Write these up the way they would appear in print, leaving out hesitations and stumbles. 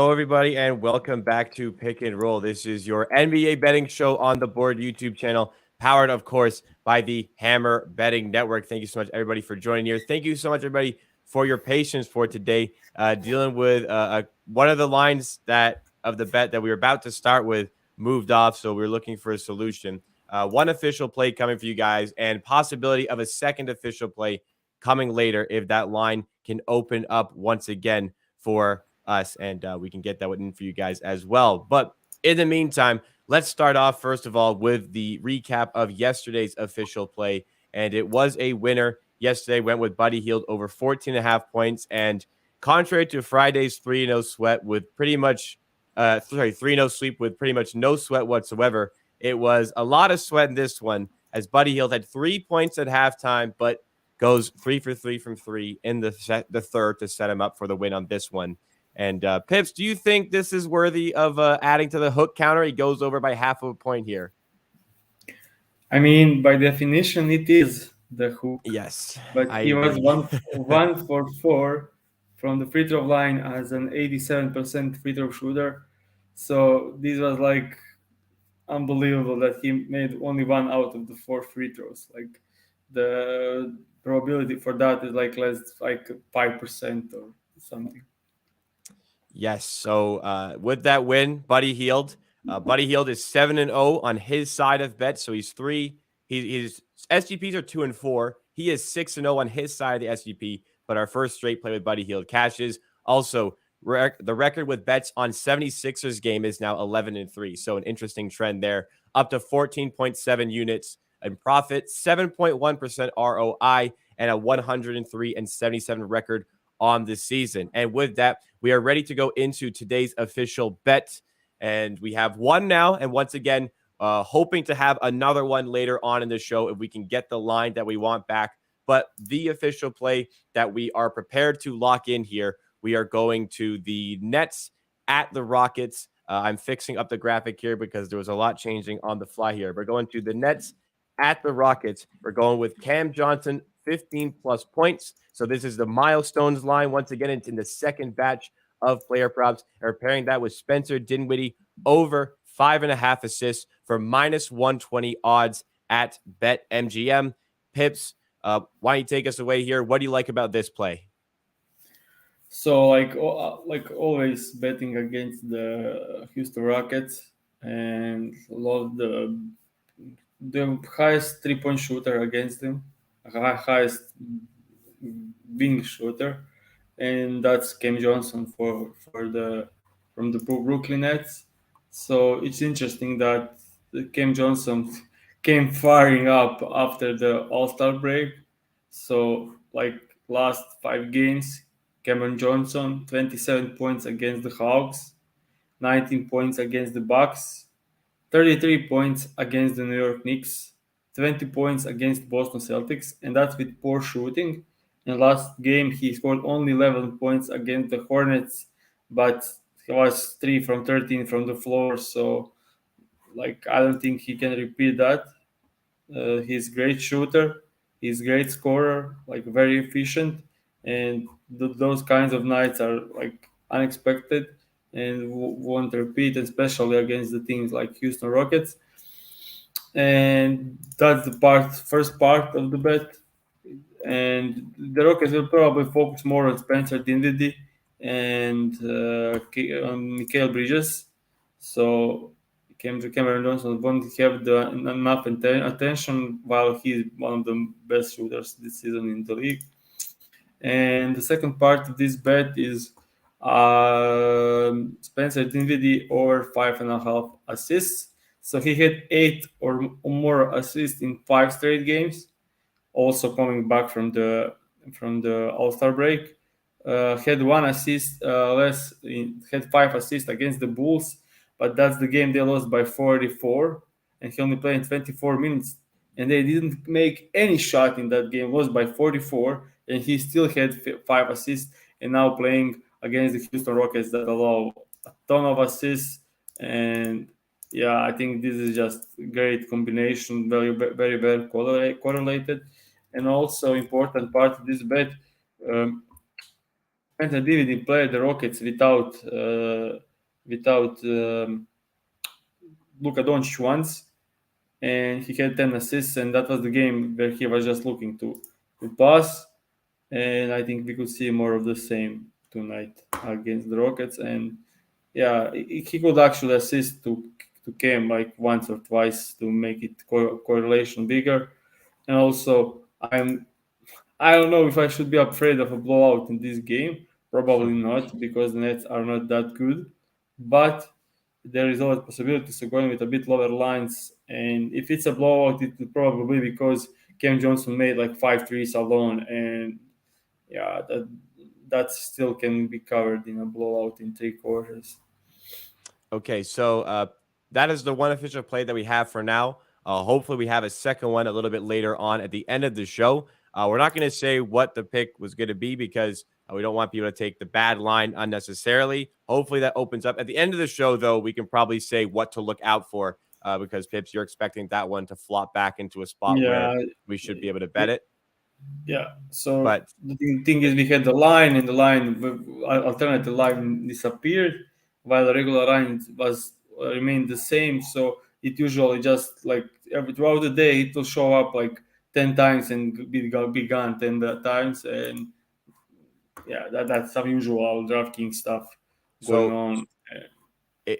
Hello, everybody, and welcome back to Pick and Roll. This is your NBA betting show on the Board YouTube channel, powered, of course, by the Hammer Betting Network. Thank you so much, everybody, for joining here. Thank you so much, everybody, for your patience for today. Dealing with one of the lines that of the bet that we were about to start with moved off, so we are looking for a solution. One official play coming for you guys, and possibility of a second official play coming later if that line can open up once again for us, and we can get that in for you guys as well. But in the meantime, let's start off first of all with the recap of yesterday's official play, and it was a winner yesterday. Went with Buddy Hield over 14.5 points, and contrary to Friday's 3-0 sweat with pretty much 3-0 sweep with pretty much no sweat whatsoever, it was a lot of sweat in this one, as Buddy Hield had 3 points at halftime, but goes 3 for 3 from 3 in the third to set him up for the win on this one. And Pips, do you think this is worthy of adding to the hook counter? He goes over by half of a point here. I mean, by definition, it is the hook. Yes, But I he was agree. one for four from the free throw line as an 87% free throw shooter. So this was like unbelievable that he made only one out of the four free throws. Like the probability for that is like less like 5% or something. Yes. So with that win, Buddy Hield. Buddy Hield is 7-0 on his side of bets. So he's three. His SGPs are 2-4. He is 6-0 on his side of the SGP. But our first straight play with Buddy Hield cashes. Also, the record with bets on 76ers game is now 11-3. So an interesting trend there. Up to 14.7 units in profit, 7.1% ROI, and a 103-77 record on the season. And with that, we are ready to go into today's official bet. And we have one now. And once again, hoping to have another one later on in the show if we can get the line that we want back. But the official play that we are prepared to lock in here, we are going to the Nets at the Rockets. I'm fixing up the graphic here because there was a lot changing on the fly here. We're going to the Nets at the Rockets. We're going with Cam Johnson, 15 plus points. So this is the milestones line. Once again, it's in the second batch of player props. And we're pairing that with Spencer Dinwiddie over 5.5 assists for minus 120 odds at BetMGM. Pips, why don't you take us away here? What do you like about this play? So like always betting against the Houston Rockets and love the highest 3-point shooter against them, highest wing shooter, and that's Cam Johnson for the from the Brooklyn Nets. So it's interesting that Cam Johnson came firing up after the All Star break. So like last 5 games, Cameron Johnson 27 points against the Hawks, 19 points against the Bucks, 33 points against the New York Knicks, 20 points against Boston Celtics, and that's with poor shooting. In last game, he scored only 11 points against the Hornets, but he was 3 from 13 from the floor. So, like, I don't think he can repeat that. He's great shooter, he's great scorer, like very efficient, and those kinds of nights are like unexpected and won't repeat, especially against the teams like Houston Rockets. And that's the first part of the bet. And the Rockets will probably focus more on Spencer Dinwiddie and on Mikael Bridges. So Cameron Johnson won't have enough attention while he's one of the best shooters this season in the league. And the second part of this bet is Spencer Dinwiddie over 5.5 assists. So he had 8 or more assists in 5 straight games. Also coming back from the All Star break, had 1 assist less. Had 5 assists against the Bulls, but that's the game they lost by 44, and he only played in 24 minutes, and they didn't make any shot in that game. Lost by 44, and he still had 5 assists, and now playing against the Houston Rockets that allow a ton of assists. And yeah, I think this is just great combination, very well correlated, and also important part of this bet. Um, Anthony Davis played the Rockets without Luka Doncic once, and he had 10 assists, and that was the game where he was just looking to pass. And I think we could see more of the same tonight against the Rockets. And yeah, he could actually assist to Cam like once or twice to make it correlation bigger. And also, I don't know if I should be afraid of a blowout in this game. Probably not, because the Nets are not that good. But there is always possibilities of going with a bit lower lines. And if it's a blowout, it will probably be because Cam Johnson made like 5 threes alone, and yeah, that still can be covered in a blowout in 3 quarters. Okay, so that is the one official play that we have for now. Hopefully, we have a second one a little bit later on at the end of the show. We're not going to say what the pick was going to be because we don't want people to take the bad line unnecessarily. Hopefully, that opens up at the end of the show, though. We can probably say what to look out for because Pips, you're expecting that one to flop back into a spot where Yeah, we should be able to bet it. yeah. So But the thing is, we had the line, and the line, alternative line disappeared, while the regular line was remained the same. So it usually just like throughout the day, it will show up like 10 times and be gone 10 times, and yeah, that's some usual DraftKings stuff going so on.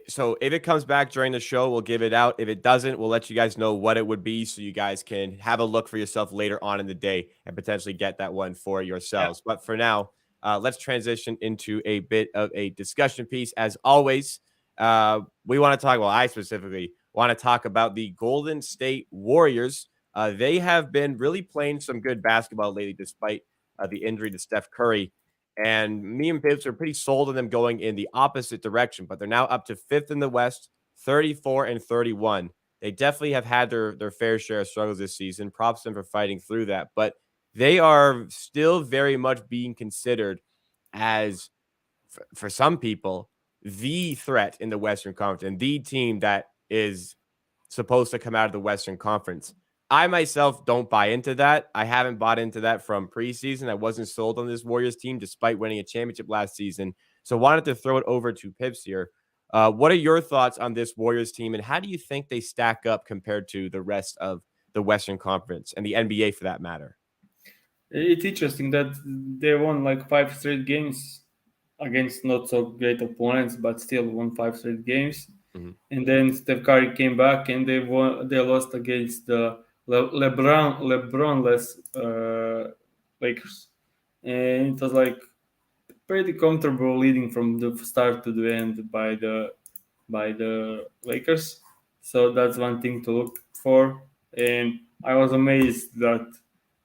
so if it comes back during the show, we'll give it out. If it doesn't, we'll let you guys know what it would be so you guys can have a look for yourself later on in the day and potentially get that one for Yeah, yourselves. But for now, let's transition into a bit of a discussion piece. As always, we want to talk, well, I specifically want to talk about the Golden State Warriors. They have been really playing some good basketball lately, despite the injury to Steph Curry. And me and Pips are pretty sold on them going in the opposite direction, but they're now up to fifth in the West, 34 and 31. They definitely have had their fair share of struggles this season. Props to them for fighting through that, but they are still very much being considered as, for some people, the threat in the Western Conference and the team that is supposed to come out of the Western Conference. I myself don't buy into that. I haven't bought into that from preseason. I wasn't sold on this Warriors team despite winning a championship last season. So wanted to throw it over to Pips here. What are your thoughts on this Warriors team, and how do you think they stack up compared to the rest of the Western Conference and the NBA for that matter? it's interesting that they won like 5 straight games against not so great opponents, but still won 5 straight games. Mhm. And then Steph Curry came back and they won. They lost against the LeBronless Lakers, and it was like pretty comfortable leading from the start to the end by the Lakers. So that's one thing to look for. And I was amazed that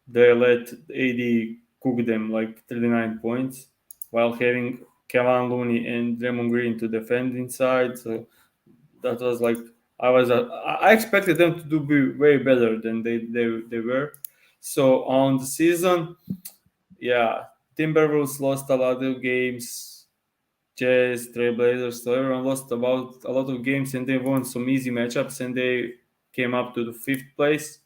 they let AD cook them like 39 points while having Kevin Looney and Draymond Green to defend inside. So that was like I expected them to do be way better than they were. So on the season, yeah, Timberwolves lost a lot of games. Jazz, Trailblazers, so everyone lost about a lot of games, and they won some easy matchups, and they came up to the fifth place.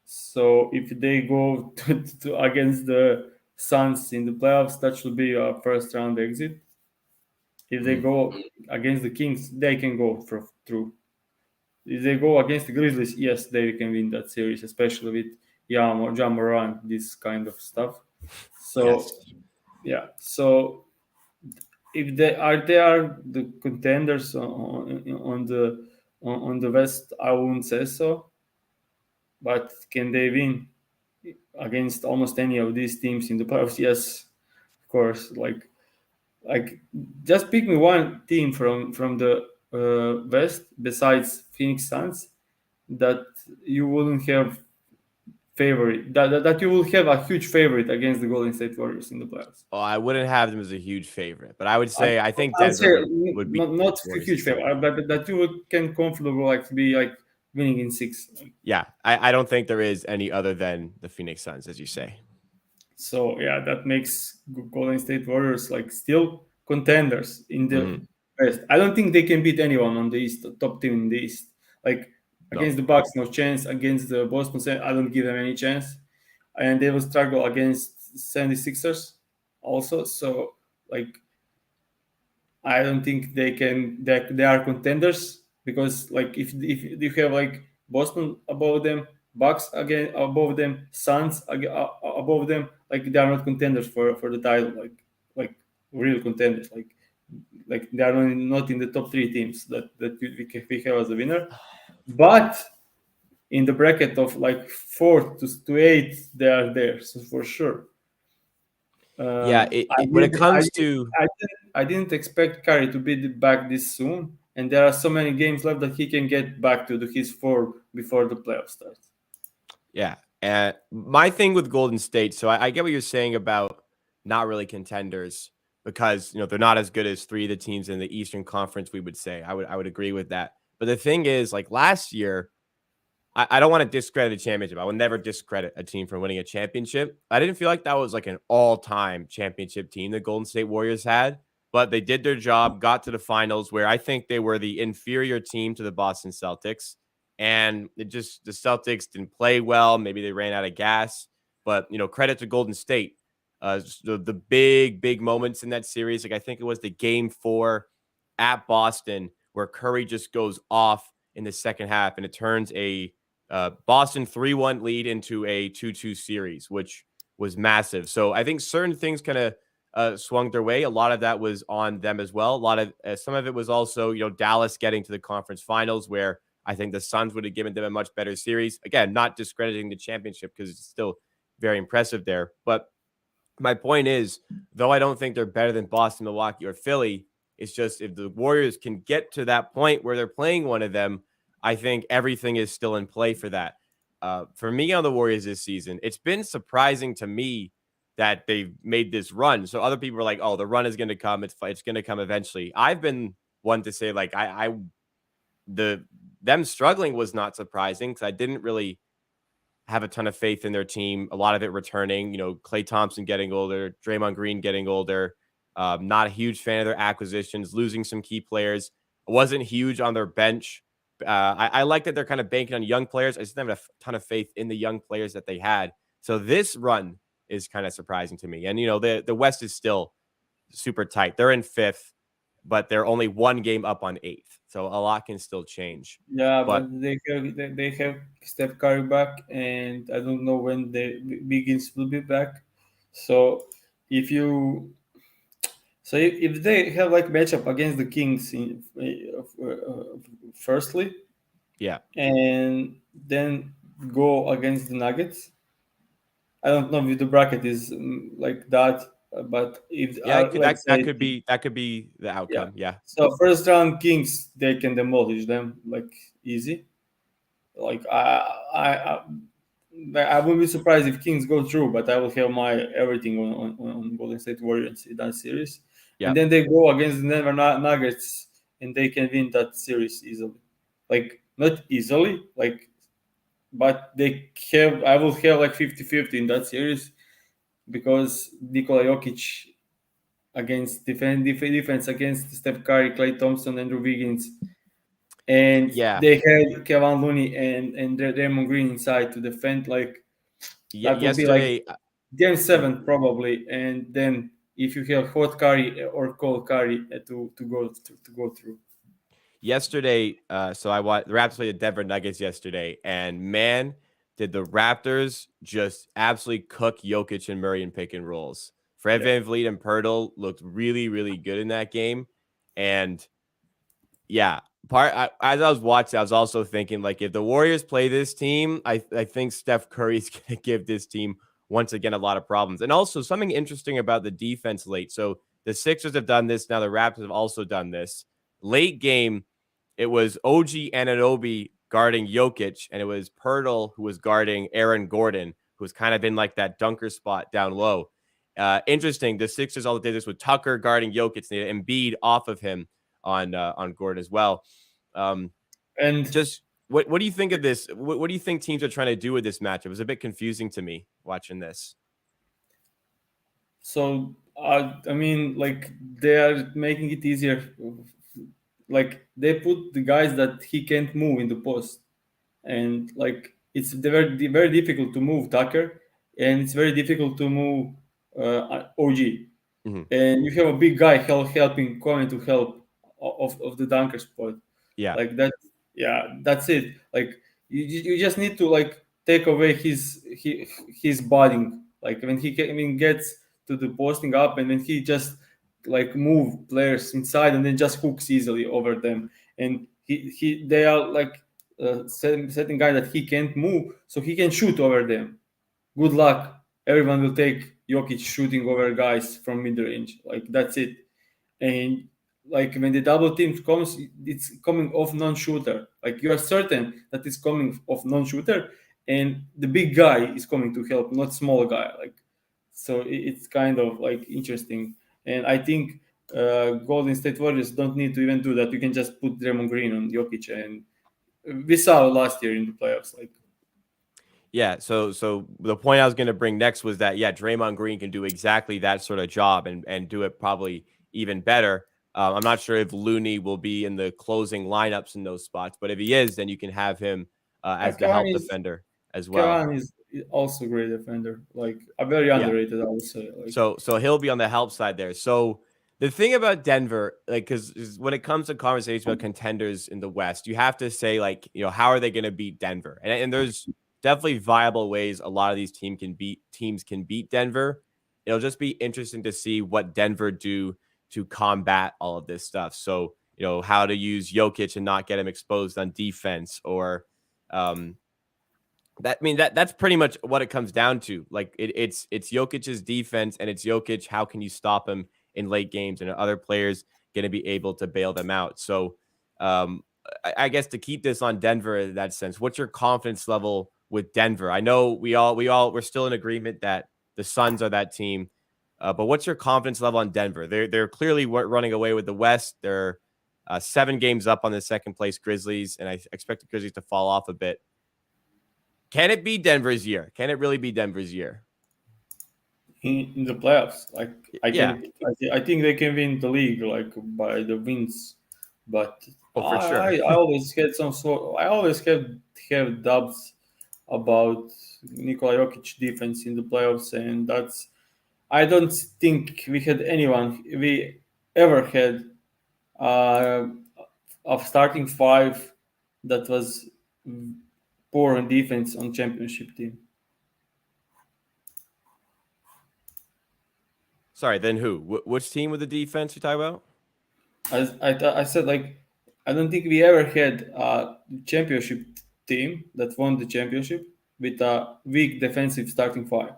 So if they go against the Suns in the playoffs, that should be a first round exit. If they Mhm. go against the Kings, they can go through. If they go against the Grizzlies, yes, they can win that series, especially with Ja Morant, this kind of stuff. Yes. So yeah, so if they are the contenders on the West, I wouldn't say so. But can they win against almost any of these teams in the playoffs? Yes, of course. Like just pick me one team from the West besides Phoenix Suns that you wouldn't have favorite that you will have a huge favorite against the Golden State Warriors in the playoffs. Oh, I wouldn't have them as a huge favorite, but I would I, say I think I'll Denver say would beat not the a Warriors huge this favor, series. but that you can comfortable like be like winning in six. Yeah, I don't think there is any other than the Phoenix Suns, as you say. So yeah, that makes Golden State Warriors like still contenders in the Mhm. West. I don't think they can beat anyone on the East, the top team in the East. Like No. against the Bucks, no chance. Against the Boston, I don't give them any chance. And they will struggle against 76ers also. So like I don't think they are contenders because like if you have like Boston above them, Bucks again above them, Suns above them, like they are not contenders for the title, like real contenders, like they are not in the top three teams that we have as a winner, but in the bracket of like fourth to eight, they are there, so for sure. Yeah, I when it didn't, I, comes didn't, to I didn't expect Curry to be back this soon, and there are so many games left that he can get back to his form before the playoff starts. yeah, my thing with Golden State. So I get what you're saying about not really contenders because they're not as good as three of the teams in the Eastern Conference. We would say I would agree with that. But the thing is, like last year, I don't want to discredit a championship. I would never discredit a team for winning a championship. I didn't feel like that was like an all-time championship team the Golden State Warriors had, but they did their job, got to the finals where I think they were the inferior team to the Boston Celtics. And the Celtics didn't play well. Maybe they ran out of gas, but credit to Golden State. The big moments in that series, like I think it was the game 4 at Boston where Curry just goes off in the second half and it turns a Boston 3-1 lead into a 2-2 series, which was massive. So I think certain things kind of swung their way. A lot of that was on them as well. A lot of some of it was also Dallas getting to the conference finals, where I think the Suns would have given them a much better series. Again, not discrediting the championship because it's still very impressive there. But my point is, though I don't think they're better than Boston, Milwaukee, or Philly, it's just if the Warriors can get to that point where they're playing one of them, I think everything is still in play for that. For me on the Warriors this season, it's been surprising to me that they've made this run. So other people are like, "Oh, the run is going to come. It's going to come eventually." I've been one to say like them struggling was not surprising because I didn't really have a ton of faith in their team. A lot of it returning, Klay Thompson getting older, Draymond Green getting older. Not a huge fan of their acquisitions, losing some key players. I wasn't huge on their bench. I like that they're kind of banking on young players. I just didn't have a ton of faith in the young players that they had. So this run is kind of surprising to me. And the West is still super tight. They're in fifth, but they're only one game up on eighth. So a lot can still change. Yeah, But but they have Steph Curry back, and I don't know when the Wiggins will be back. So if you if they have like matchup against the Kings firstly, yeah, and then go against the Nuggets. I don't know if the bracket is like that, but if yeah, it could, let's that say could be the yeah. outcome. Yeah, So first round Kings, they can demolish them like easy. Like I wouldn't be surprised if Kings go through, but I will have my everything on Golden State Warriors in that series, yeah. and then they go against the Denver Nuggets, and they can win that series easily. Like not easily, like, but they have. I will have like 50-50 in that series because Nikola Jokic against defense against Steph Curry, Klay Thompson, Andrew Wiggins, and Yeah. they had Kevin Looney and Draymond Green inside to defend. Like that will be like Yesterday, game 7 probably, and then if you have hot Curry or cold Curry to go through. yesterday, so I watched the Raptors played the Denver Nuggets yesterday, and man, did the Raptors just absolutely cook Jokic and Murray in pick and rolls. Fred Yeah. VanVleet and Pirtle looked really, really good in that game, and yeah, as I was watching, I was also thinking like if the Warriors play this team, I think Steph Curry's going to give this team once again a lot of problems. And also something interesting about the defense late. So the Sixers have done this now. The Raptors have also done this late game. It was OG Anunoby guarding Jokic, and it was Pirtle who was guarding Aaron Gordon, who's kind of been like that dunker spot down low. Interesting. The Sixers all did this with Tucker guarding Jokic, they Embiid off of him on Gordon as well. And Just what do you think of this? What do you think teams are trying to do with this matchup? It was a bit confusing to me watching this. so I mean, like they are making it easier. Like they put the guys that he can't move in the post, and like it's very difficult to move Tucker, and it's very difficult to move OG. Mhm. and you have a big guy helping coming to help of the dunker spot Yeah. like that. Yeah, that's it. Like you just need to like take away his body, like when when gets to the posting up, and then he just like move players inside and then just hooks easily over them, and they are like setting guy that he can't move so he can shoot over them. Good luck. Everyone will take Jokic shooting over guys from mid range. Like that's it. And like when the double team comes, it's coming off non-shooter. Like you are certain that it's coming off non-shooter, and the big guy is coming to help, not small guy. Like so, it's kind of like interesting. And I think Golden State Warriors don't need to even do that. You can just put Draymond Green on Jokic, and we saw last year in the playoffs. Like Yeah, so the point I was going to bring next was that yeah, Draymond Green can do exactly that sort of job and do it probably even better. I'm not sure if Looney will be in the closing lineups in those spots, but if he is, then you can have him as the Kevin help is defender as well. Kevin is also a great defender. Like a very Yeah, underrated, I would say. Like so he'll be on the help side there. So the thing about Denver, like, because when it comes to conversation about contenders in the West, you have to say like, how are they going to beat Denver? And there's definitely viable ways a lot of these teams can beat Denver. It'll just be interesting to see what Denver do to combat all of this stuff. So how to use Jokic and not get him exposed on defense, or um, that's pretty much what it comes down to. Like it's Jokic's defense, and it's Jokic. How can you stop him in late games, and other players going to be able to bail them out? So, um, I guess to keep this on Denver in that sense, what's your confidence level with Denver? I know we're still in agreement that the Suns are that team, but what's your confidence level on Denver? They're clearly running away with the West. They're 7 games up on the second place Grizzlies, and I expect the Grizzlies to fall off a bit. Can it be Denver's year? Can it really be Denver's year? in the playoffs, like Yeah. I think they can win the league like by the wins, but Oh, for sure. I always had some sort. I always have doubts about Nikola Jokic defense in the playoffs, and that's I don't think we ever had uh, a starting five that was poor in defense on championship team. Sorry, then who? Which team with the defense you talk about? I said like I don't think we ever had a championship team that won the championship with a weak defensive starting five.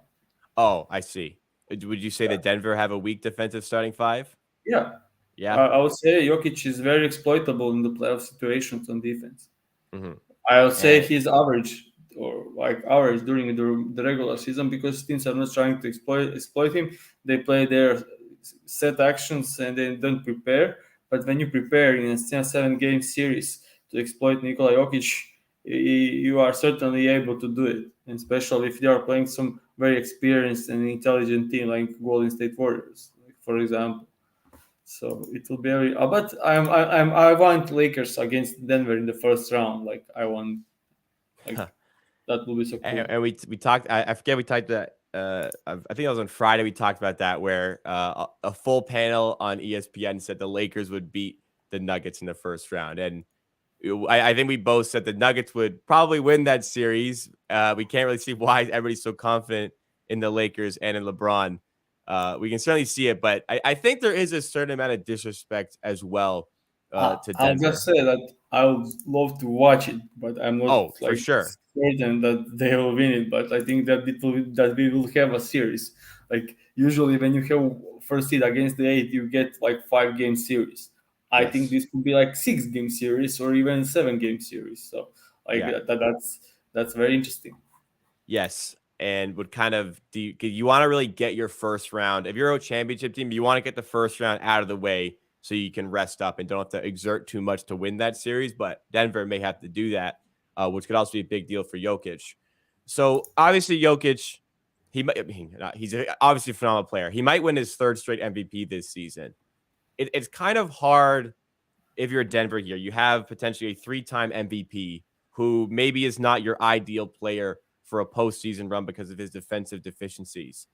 Oh, I see. Would you say that Denver have a weak defensive starting five? Yeah, Yeah. I would say Jokic is very exploitable in the playoff situations on defense. Hmm. I would say And he's average or like average during the regular season because teams are not trying to exploit him. They play their set actions and they don't prepare. But when you prepare in a 7 game series to exploit Nikola Jokic, you are certainly able to do it. And especially if you are playing some very experienced and intelligent team like Golden State Warriors, like for example. So it will be very. But I want Lakers against Denver in the first round. Like I want like that will be so cool. and we talked. I forget we talked that. I think it was on Friday. We talked about that where a full panel on ESPN said the Lakers would beat the Nuggets in the first round, and I think we both said the Nuggets would probably win that series. We can't really see why everybody's so confident in the Lakers and in LeBron. We can certainly see it, but I think there is a certain amount of disrespect as well to I'll just Denver. say that I would love to watch it, but I'm not Oh, for like sure. certain that they will win it. But I think that that we will have a series. Like usually when you have first seed against the eight, you get like 5 game series. I think Yes. this could be like 6 game series or even 7 game series. So like Yeah. that's very interesting. Yes. And would kind of do you want to really get your first round. If you're a championship team, you want to get the first round out of the way so you can rest up and don't have to exert too much to win that series. But Denver may have to do that, which could also be a big deal for Jokic. So obviously, Jokic, he's obviously a phenomenal player. He might win his third straight MVP this season. It's kind of hard if you're Denver here. You have potentially a 3-time MVP who maybe is not your ideal player for a postseason run because of his defensive deficiencies.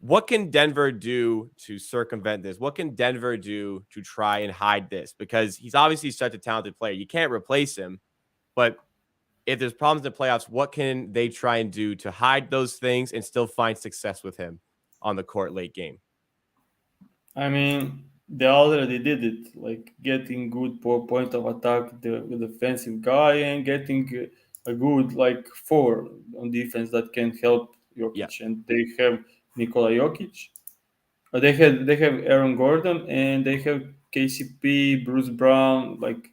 What can Denver do to circumvent this? What can Denver do to try and hide this? Because he's obviously such a talented player. You can't replace him. But if there's problems in the playoffs, what can they try and do to hide those things and still find success with him on the court late game? I mean, they already did it, like getting good point of attack, the defensive guy, and getting a good like four on defense that can help Yeah. Jokic. And they have Nikola Jokic. They have Aaron Gordon, and they have KCP, Bruce Brown. Like,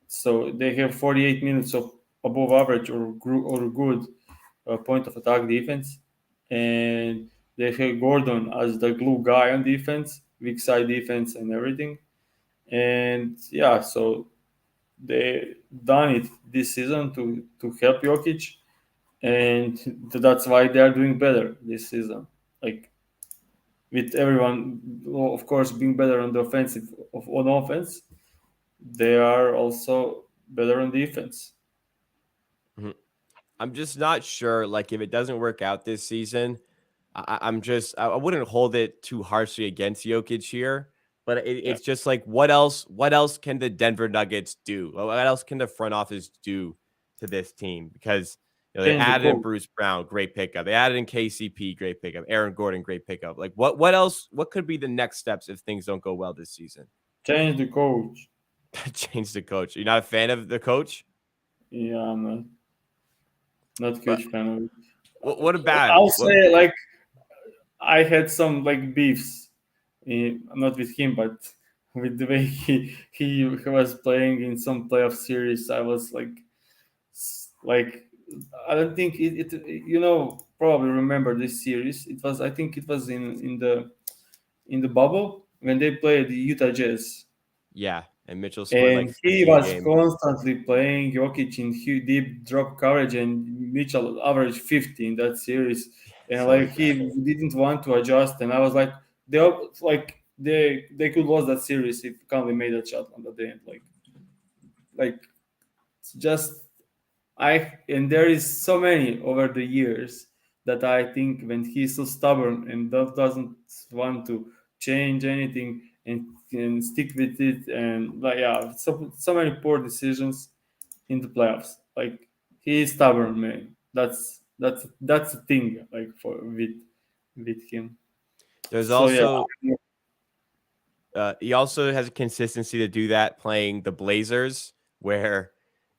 so they have 48 minutes of above average or good point of attack defense, and they have Gordon as the glue guy on defense, weak side defense, and everything. And yeah, so they done it this season to help Jokic, and that's why they are doing better this season. Like, with everyone, well, of course, being better on the on offense, they are also better on defense. Mhm. I'm just not sure. Like, if it doesn't work out this season, I wouldn't hold it too harshly against Jokic here, but Yeah, it's just like, what else can the Denver Nuggets do? What else can the front office do to this team? Because they change the added in coach, Bruce Brown, great pickup. They added in KCP, great pickup. Aaron Gordon, great pickup. Like, what else? What could be the next steps if things don't go well this season? change the coach. Change the coach. You're not a fan of the coach, Yeah, I'm not but huge fan of it. what about him? I'll say, like, I had some like beefs, not with him, but with the way he was playing in some playoff series. I was like I don't think it probably remember this series. It was, I think it was in the bubble when they played the Utah Jazz. Yeah, and Mitchell scored like And he 50 a was game. constantly playing Jokic in deep drop coverage, and Mitchell averaged 50 in that series. And So like, he bad. didn't want to adjust, and I was like, they could lose that series if Conley made that shot on the end. Like it's just and there is so many over the years that I think when he's so stubborn and doesn't want to change anything and stick with it, and like, yeah, so many poor decisions in the playoffs. Like, he is stubborn, man. That's the thing, like, for with him. There's So yeah, also he also has a consistency to do that playing the Blazers, where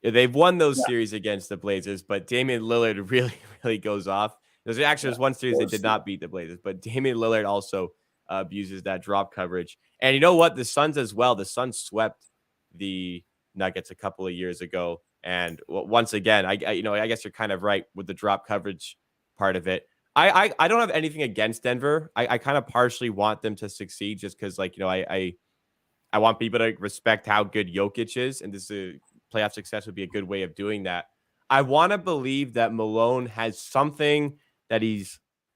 they've won those yeah, series against the Blazers, but Damian Lillard really, really goes off. There's one of series they did course. not beat the Blazers, but Damian Lillard also abuses that drop coverage. And you know what? The Suns as well. The Suns swept the Nuggets a couple of years ago, and once again, I guess you're kind of right with the drop coverage part of it. I don't have anything against Denver. I kind of partially want them to succeed just because, like, I want people to respect how good Jokic is, and this playoff success would be a good way of doing that. I want to believe that Malone has something that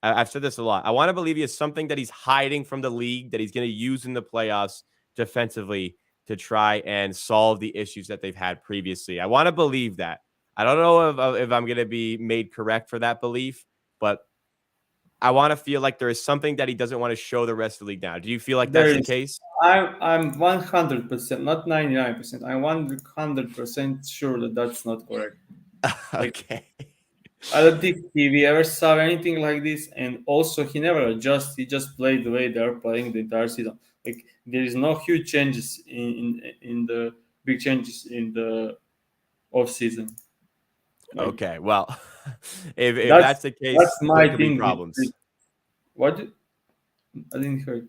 I've said this a lot. I want to believe he has something that he's hiding from the league that he's going to use in the playoffs defensively to try and solve the issues that they've had previously. I want to believe that. I don't know if I'm going to be made correct for that belief, but I want to feel like there is something that he doesn't want to show the rest of the league now. Do you feel like There that's the is. case? I'm 100%, not 99%. I'm 100% sure that that's not correct. Like, Okay. I don't think we ever saw anything like this, and also he never adjusts. He just played the way they're playing the entire season. Like, there is no huge changes in the big changes in the off season. Like, Okay. Well, if that's that's the case, that's there my could be thing problems. what I didn't hear.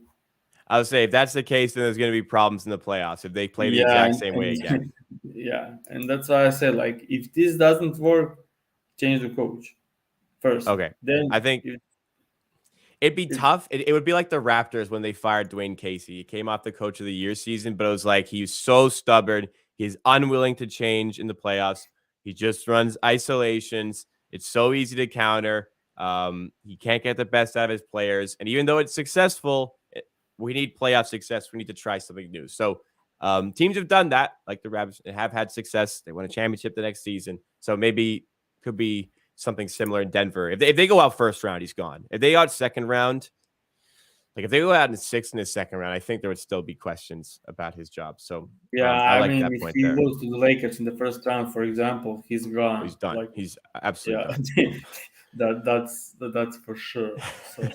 I would say if that's the case, then there's going to be problems in the playoffs if they play the Yeah, exact same way again. yeah, and that's why I said, like, if this doesn't work, change the coach first. Okay. Then I think if, it'd be if tough. It would be like the Raptors when they fired Dwayne Casey. He came off the coach of the year season, but it was like he's so stubborn. He's unwilling to change in the playoffs. He just runs isolations. It's so easy to counter. He can't get the best out of his players. And even though it's successful, we need playoff success. We need to try something new. So teams have done that. Like the Raptors have had success. They won a championship the next season. So maybe could be something similar in Denver. If they go out first round, he's gone. If they go out second round, Like if they go out in 6 in the second round, I think there would still be questions about his job. So Yeah, I I like mean, that if point he there. loses to the Lakers in the first round, for example, he's gone. He's done. Like, He's absolutely yeah, done. that's for sure. So,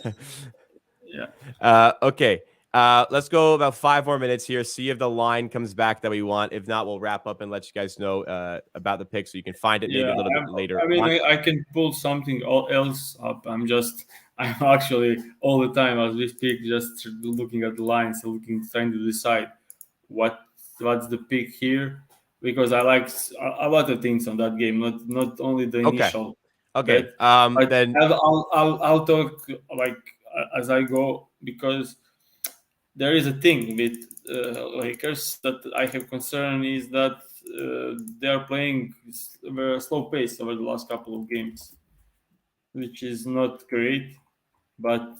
yeah. Okay. Let's go about 5 more minutes here. See if the line comes back that we want. If not, we'll wrap up and let you guys know about the pick so you can find it maybe Yeah, a little bit later I mean, on. I can pull something else up. I'm actually all the time as we speak, just looking at the lines, trying to decide what what's the pick here, because I like a lot of things on that game, not only the Okay. initial bet, Okay. but Then I'll talk like as I go, because there is a thing with Lakers that I have concern is that they are playing very slow pace over the last couple of games, which is not great. But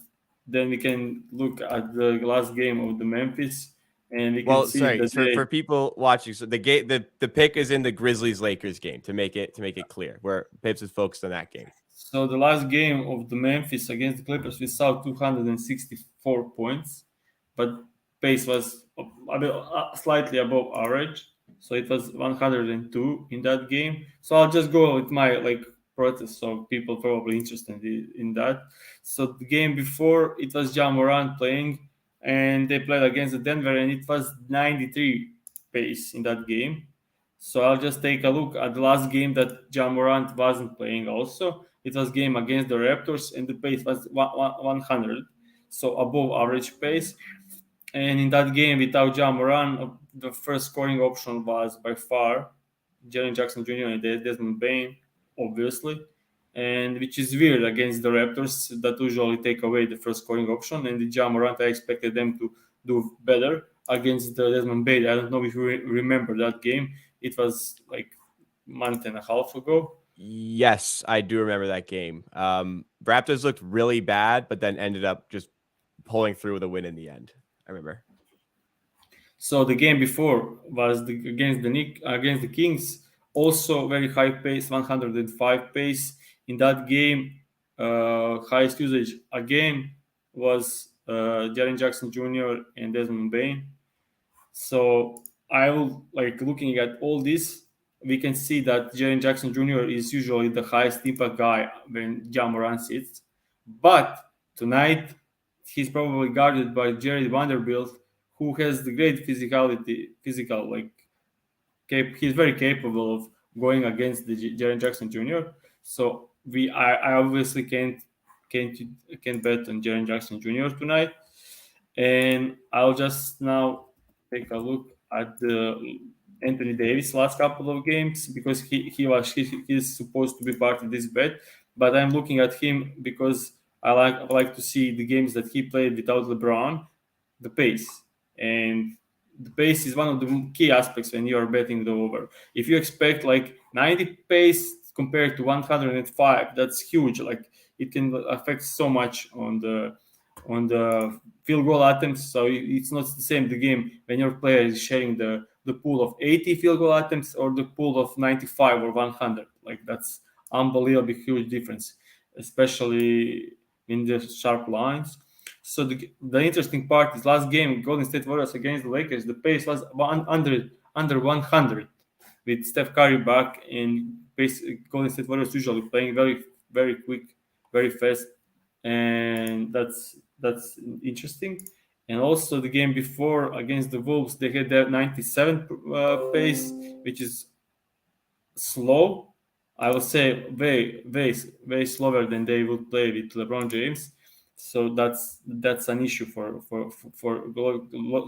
then we can look at the last game of the Memphis, and we can well, see sorry, that for people watching. So the pick is in the Grizzlies Lakers game to make it clear where Pips is focused on that game. so the last game of the Memphis against the Clippers, we saw 264 points, but pace was slightly above average. So it was 102 in that game. So I'll just go with my like protest. So people probably interested in that. So the game before it was Ja Morant playing, and they played against the Denver, and it was 93 pace in that game. So I'll just take a look at the last game that Ja Morant wasn't playing also. It was game against the Raptors, and the pace was 100, so above average pace. And in that game, without Ja Morant, the first scoring option was by far Jaren Jackson Jr. and Desmond Bain, obviously. And which is weird against the Raptors that usually take away the first scoring option. And the Ja Morant, I expected them to do better against the Desmond Bain. I don't know if you remember that game. It was like month and a half ago. Yes, I do remember that game. Raptors looked really bad, but then ended up just pulling through with a win in the end. I remember. So the game before was against the Kings, also very high pace, 105 pace. In that game, highest usage again was Jaren Jackson Jr. and Desmond Bain. So I will like looking at all this, we can see that Jaren Jackson Jr. is usually the highest impact guy when Ja Morant sits. But tonight he's probably guarded by Jared Vanderbilt, who has the great physical like he's very capable of going against the Jaren Jackson Jr. So I obviously can't can't bet on Jaren Jackson Jr. tonight, and I'll just now take a look at the Anthony Davis last couple of games, because he's supposed to be part of this bet, but I'm looking at him because I like to see the games that he played without LeBron, the pace. And the pace is one of the key aspects when you are betting the over. If you expect like 90 pace compared to 105, that's huge. Like it can affect so much on the field goal attempts. So it's not the same the game when your player is sharing the pool of 80 field goal attempts or the pool of 95 or 100. Like that's unbelievably huge difference, especially in the sharp lines. So the interesting part is last game, Golden State Warriors against the Lakers, the pace was under 100 with Steph Curry back, and Golden State Warriors usually playing very very quick, very fast, and that's interesting. And also the game before against the Wolves, they had that 97 pace, which is slow. I would say very slower than they would play with LeBron James. So that's an issue for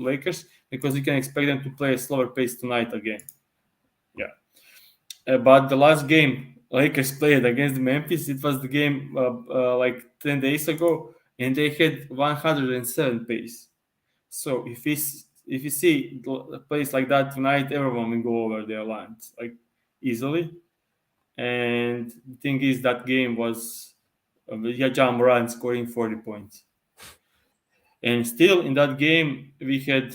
Lakers, because you can expect them to play a slower pace tonight again. Yeah, but the last game Lakers played against Memphis, it was the game like 10 days ago, and they had 107 pace. So if you see a place like that tonight, everyone will go over their lines like easily. And the thing is, that game was Ja Morant scoring 40 points. And still in that game, we had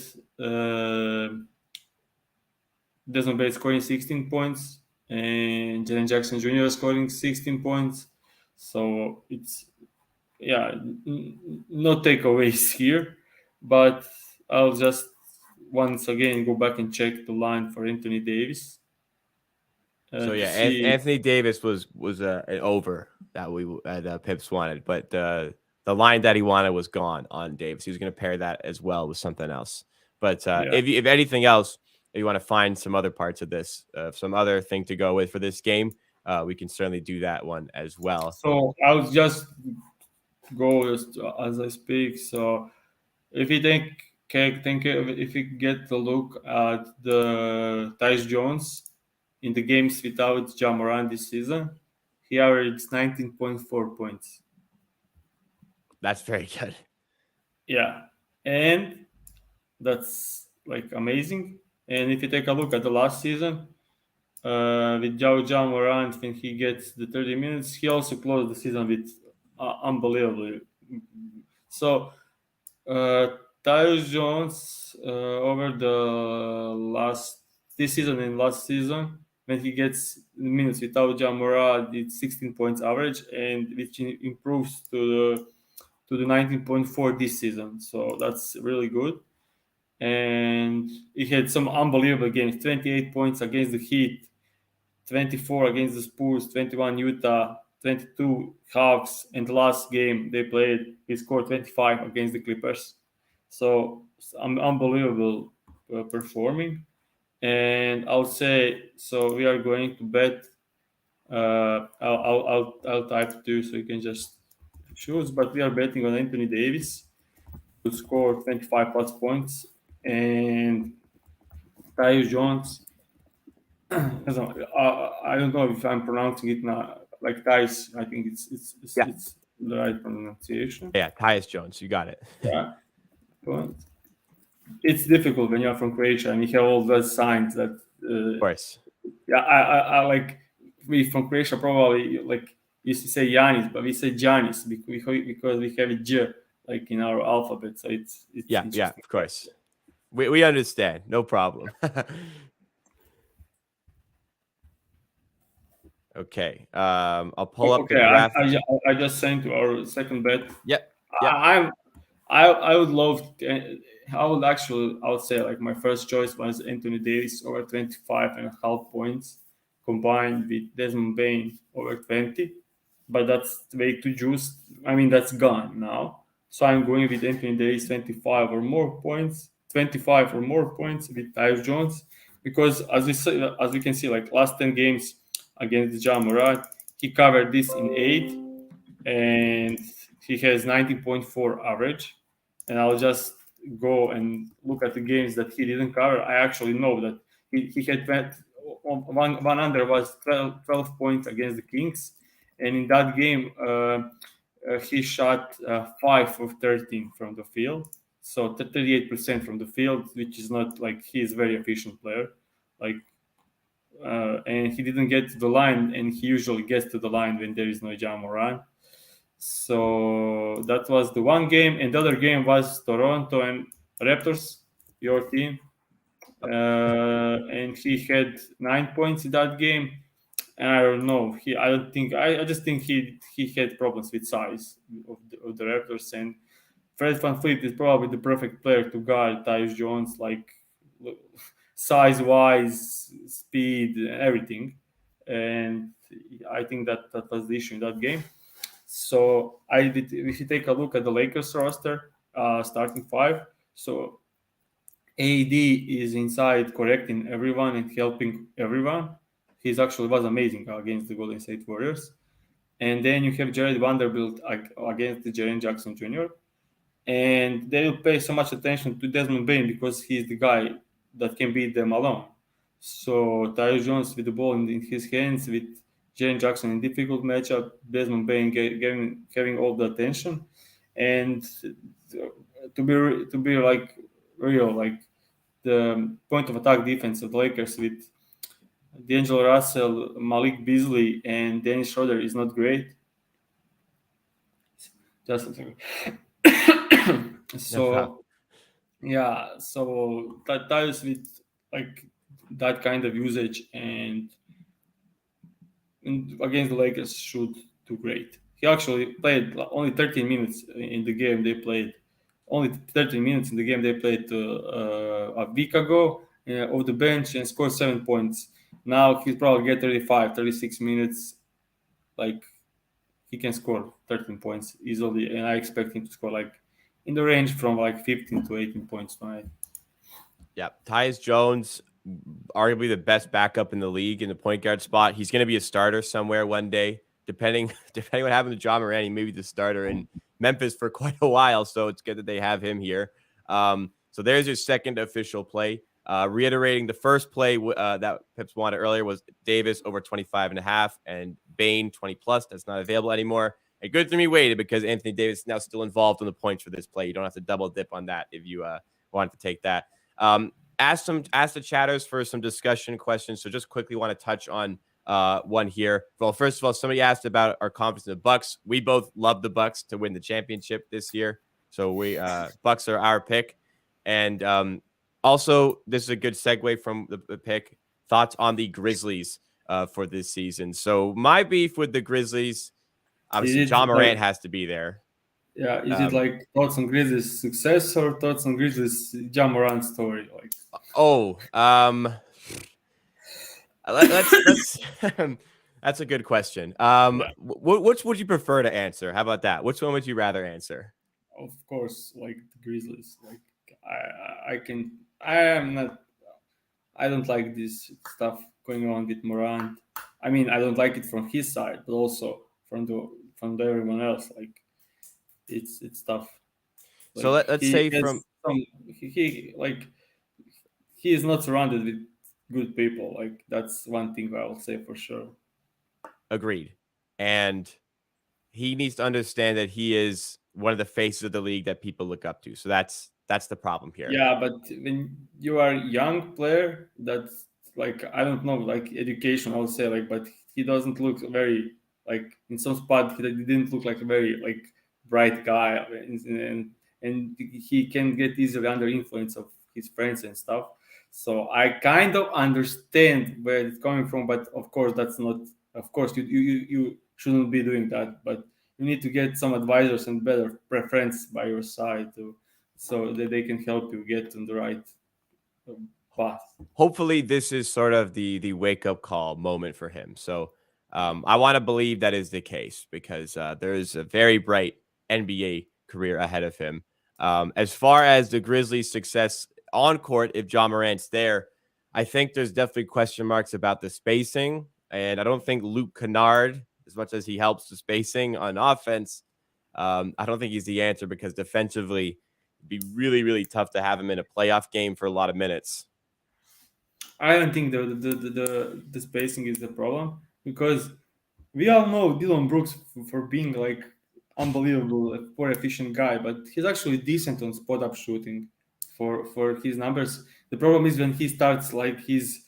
Desmond Bates scoring 16 points and Jaren Jackson Jr. scoring 16 points. So yeah, no takeaways here, but I'll just once again go back and check the line for Anthony Davis So to yeah, see. Anthony Davis was an over that we Pips wanted, but the line that he wanted was gone on Davis. He was going to pair that as well with something else. But Yeah. if anything else, if you want to find some other parts of this, some other thing to go with for this game, we can certainly do that one as well. So I'll just go as I speak. So if you if you get a look at the Tyus Jones in the games without Ja Morant this season, he averaged 19.4 points. That's very good. Yeah, and that's like amazing. And if you take a look at the last season, with Ja Morant, when he gets the 30 minutes, he also closed the season with unbelievably. So Uh, Tyus Jones over the last this season and last season, when he gets minutes without Jamora, it's 16 points average, and which improves to the 19.4 this season. So that's really good. And he had some unbelievable games: 28 points against the Heat, 24 against the Spurs, 21 Utah, 22 Hawks, and the last game they played, he scored 25 against the Clippers. So unbelievable performing. And I'll say so. We are going to bet. I'll type too, so you can just choose. But we are betting on Anthony Davis to score 25 plus points, and Tyus Jones. I don't know if I'm pronouncing it now like Thais. I think Yeah, it's the right pronunciation. yeah, Tyus Jones, you got it. Yeah, but it's difficult when you're from Croatia and you have all those signs that. Of course. Yeah, I like we from Croatia probably like used to say Yanis, but we say Janis because we have a J like in our alphabet. So it's Yeah, yeah, interesting. of course. We understand. No problem. Okay. I'll pull up the Okay, graph. I just sent to our second bet. Yep. Yep. I'm I would love I would actually I would say like my first choice was Anthony Davis over 25.5 points combined with Desmond Bain over 20, but that's way too juiced. I mean that's gone now. So I'm going with Anthony Davis 25 or more points, 25 or more points with Tyus Jones because as we can see like last 10 games against Ja Morant, he covered this in 8 and he has 90.4 average. And I'll just go and look at the games that he didn't cover. I actually know that he had one under was 12 points against the Kings, and in that game he shot 5 of 13 from the field, so 38% from the field, which is not like he's a very efficient player, like. And he didn't get to the line, and he usually gets to the line when there is no Ja Morant. So that was the one game, and the other game was Toronto and Raptors, your team. And he had 9 points in that game. And I don't know. I don't think. I just think he had problems with size of the Raptors. And Fred VanVleet is probably the perfect player to guard Tyus Jones, like size wise, speed, everything. And I think that was the issue in that game. So if you take a look at the Lakers roster, starting five, so AD is inside correcting everyone and helping everyone. He's actually was amazing against the Golden State Warriors. And then you have Jared Vanderbilt against Jaren Jackson Jr. And they will pay so much attention to Desmond Bain because he's the guy that can beat them alone. So Tyus Jones with the ball in his hands, with Jaren Jackson in difficult matchup, Desmond Bain having all the attention, and to be like real, like the point of attack defense of the Lakers with D'Angelo Russell, Malik Beasley, and Dennis Schroeder is not great. Just a second. No problem. So yeah, so that is with like that kind of usage and against the Lakers should do great. he actually played only 13 minutes in the game they played. Only 13 minutes in the game they played a week ago off the bench and scored 7 points. Now he'll probably get 35, 36 minutes. Like he can score 13 points easily, and I expect him to score like in the range from like 15 to 18 points tonight. Yeah, Tyus Jones, arguably the best backup in the league in the point guard spot. He's going to be a starter somewhere one day, depending what happens to John Moran. He may be the starter in Memphis for quite a while, so it's good that they have him here. So there's your second official play. Reiterating the first play that Pips wanted earlier was Davis over 25.5 and Bane 20 plus. That's not available anymore. And good thing we waited because Anthony Davis is now still involved in the points for this play. You don't have to double dip on that if you wanted to take that. Ask the chatters for some discussion questions. So just quickly want to touch on one here. Well, first of all, somebody asked about our confidence in the Bucks. We both love the Bucks to win the championship this year. So we Bucks are our pick. And also, this is a good segue from the pick. Thoughts on the Grizzlies for this season. So my beef with the Grizzlies, obviously, John Morant has to be there. Yeah, is it like thoughts on Grizzlies' success or thoughts on Grizzlies' Ja Morant story? Like, let's that's a good question. Which would you prefer to answer? How about that? Which one would you rather answer? Of course, like the Grizzlies. Like, I don't like this stuff going on with Morant. I mean, I don't like it from his side, but also from everyone else. Like, it's tough. Like, so let's say from he is not surrounded with good people. Like, that's one thing I will say for sure. Agreed. And he needs to understand that he is one of the faces of the league that people look up to. So that's the problem here. Yeah, but when you are a young player, that's like, I don't know, like education, I would say, like, but he doesn't look very, like, in some spot he didn't look like a very like bright guy, and he can get easily under influence of his friends and stuff. So I kind of understand where it's coming from, but of course that's not. Of course you shouldn't be doing that, but you need to get some advisors and better preference by your side so that they can help you get on the right path. Hopefully this is sort of the wake up call moment for him. So I want to believe that is the case because there is a very bright NBA career ahead of him. As far as the Grizzlies' success on court, if John Morant's there, I think there's definitely question marks about the spacing. And I don't think Luke Kennard, as much as he helps the spacing on offense, I don't think he's the answer because defensively, it'd be really, really tough to have him in a playoff game for a lot of minutes. I don't think the spacing is the problem because we all know Dylan Brooks for being like unbelievable, poor efficient guy, but he's actually decent on spot up shooting for his numbers. The problem is when he starts like it's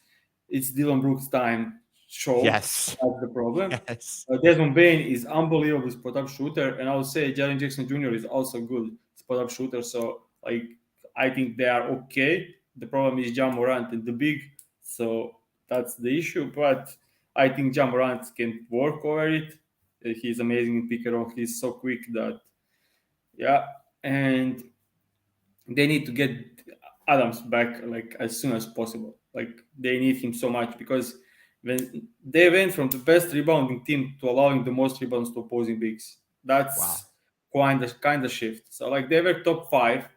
Dylan Brooks' time. Show. Yes, that's the problem. Yes. Desmond Bain is unbelievable spot up shooter, and I would say Jaren Jackson Jr. is also good spot up shooter. So like I think they are okay. The problem is Ja Morant and the big, so that's the issue. But I think Ja Morant can work over it. He's amazing in pick and roll. He's so quick that and they need to get Adams back like as soon as possible. Like they need him so much because when they went from the best rebounding team to allowing the most rebounds to opposing bigs. That's kind of shift. So like they were top 5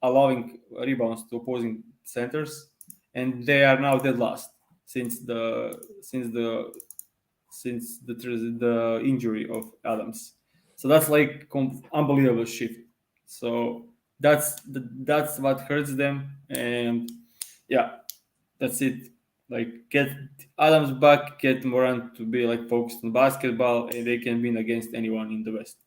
allowing rebounds to opposing centers, and they are now dead last since the injury of Adams. So that's like unbelievable shift. So that's what hurts them, and that's it. Like get Adams back, get Morant to be like focused on basketball, and they can win against anyone in the West.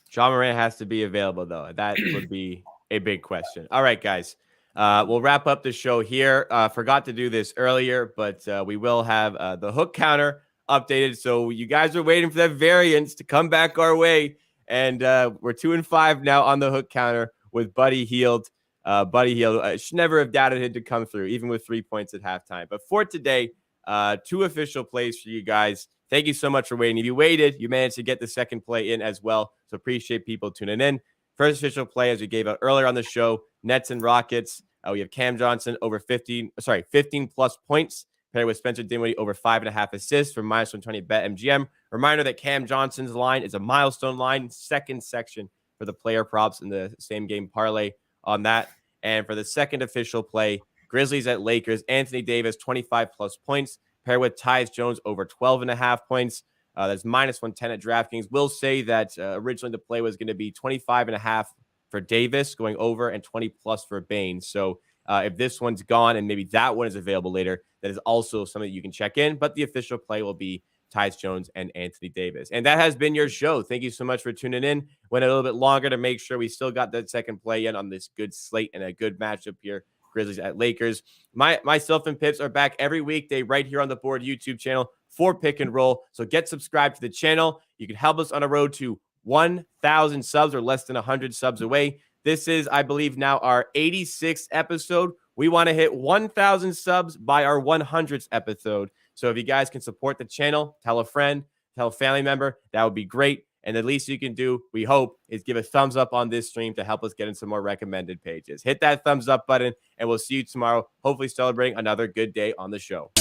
John Morant has to be available though. That would be a big question. All right, guys. We'll wrap up the show here. Forgot to do this earlier, but we will have the hook counter updated. So you guys are waiting for that variance to come back our way. And we're 2-5 now on the hook counter with Buddy Hield. Buddy Hield, I should never have doubted him to come through, even with 3 points at halftime. But for today, 2 official plays for you guys. Thank you so much for waiting. If you waited, you managed to get the second play in as well. So appreciate people tuning in. First official play, as we gave out earlier on the show, Nets and Rockets. We have Cam Johnson over 15 plus points, paired with Spencer Dinwiddie over 5.5 assists for minus 120 BetMGM. Reminder that Cam Johnson's line is a milestone line, second section for the player props in the same game parlay on that. And for the second official play, Grizzlies at Lakers, Anthony Davis, 25 plus points, paired with Tyus Jones over 12.5 points. That's minus 110 at DraftKings. Will say that originally the play was going to be 25.5 for Davis going over and 20 plus for Bain. So if this one's gone and maybe that one is available later, that is also something that you can check in. But the official play will be Tyus Jones and Anthony Davis. And that has been your show. Thank you so much for tuning in. Went a little bit longer to make sure we still got that second play in on this good slate and a good matchup here. Grizzlies at Lakers. Myself and Pips are back every weekday right here on the Board YouTube channel for Pick and Roll. So get subscribed to the channel. You can help us on a road to 1,000 subs or less than 100 subs away. This is, I believe, now our 86th episode. We want to hit 1,000 subs by our 100th episode. So if you guys can support the channel, tell a friend, tell a family member, that would be great. And the least you can do, we hope, is give a thumbs up on this stream to help us get in some more recommended pages. Hit that thumbs up button, and we'll see you tomorrow, hopefully celebrating another good day on the show.